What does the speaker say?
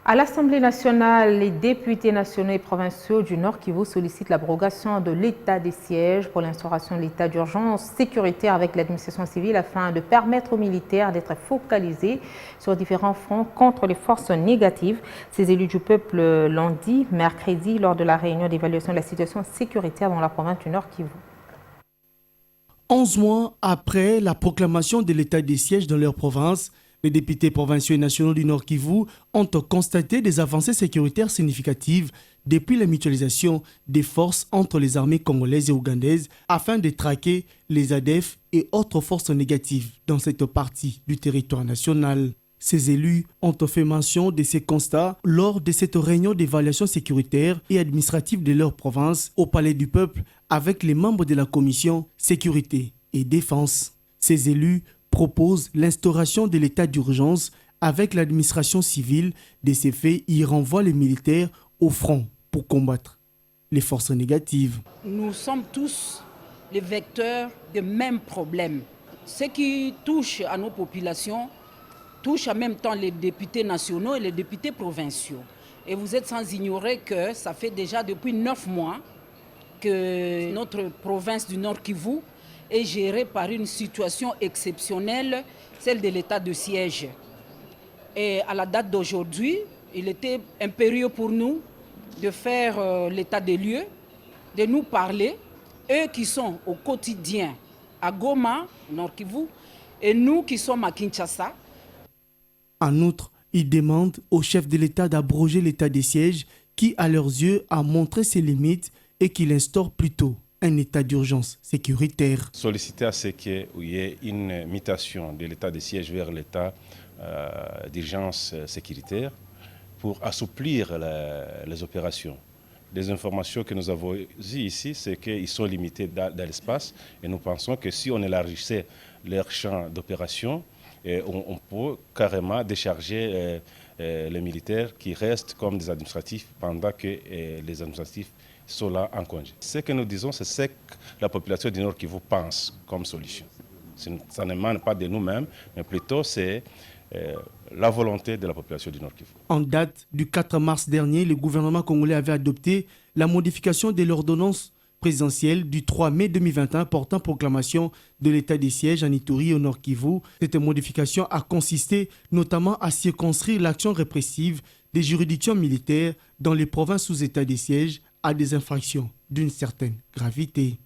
À l'Assemblée nationale, les députés nationaux et provinciaux du Nord Kivu sollicitent l'abrogation de l'état des sièges pour l'instauration de l'état d'urgence sécuritaire avec l'administration civile afin de permettre aux militaires d'être focalisés sur différents fronts contre les forces négatives. Ces élus du peuple l'ont dit mercredi lors de la réunion d'évaluation de la situation sécuritaire dans la province du Nord Kivu. 11 mois après la proclamation de l'état des sièges dans leur province, les députés provinciaux et nationaux du Nord Kivu ont constaté des avancées sécuritaires significatives depuis la mutualisation des forces entre les armées congolaises et ougandaises afin de traquer les ADF et autres forces négatives dans cette partie du territoire national. Ces élus ont fait mention de ces constats lors de cette réunion d'évaluation sécuritaire et administrative de leur province au Palais du Peuple avec les membres de la commission Sécurité et Défense. Ces élus proposent l'instauration de l'état d'urgence avec l'administration civile. De ces faits, ils renvoient les militaires au front pour combattre les forces négatives. Nous sommes tous les vecteurs des mêmes problèmes. Ce qui touche à nos populations touche en même temps les députés nationaux et les députés provinciaux. Et vous êtes sans ignorer que ça fait déjà depuis 9 mois que notre province du Nord Kivu est gérée par une situation exceptionnelle, celle de l'état de siège. Et à la date d'aujourd'hui, il était impérieux pour nous de faire l'état des lieux, de nous parler, eux qui sont au quotidien à Goma, Nord Kivu, et nous qui sommes à Kinshasa. En outre, ils demandent au chef de l'État d'abroger l'état des sièges qui, à leurs yeux, a montré ses limites et qu'il instaure plutôt un état d'urgence sécuritaire. Solliciter à ce qu'il y ait une mutation de l'état de siège vers l'état d'urgence sécuritaire pour assouplir les opérations. Les informations que nous avons eues ici, c'est qu'ils sont limités dans l'espace et nous pensons que si on élargissait leur champ d'opération, on peut carrément décharger les militaires qui restent comme des administratifs pendant que les administratifs sont là en congé. Ce que nous disons, c'est ce que la population du Nord Kivu pense comme solution. Ça n'émane pas de nous-mêmes, mais plutôt c'est la volonté de la population du Nord Kivu. En date du 4 mars dernier, le gouvernement congolais avait adopté la modification de l'ordonnance présidentielle du 3 mai 2021 portant proclamation de l'état des sièges en Ituri et au Nord Kivu. Cette modification a consisté notamment à circonscrire l'action répressive des juridictions militaires dans les provinces sous état des sièges à des infractions d'une certaine gravité.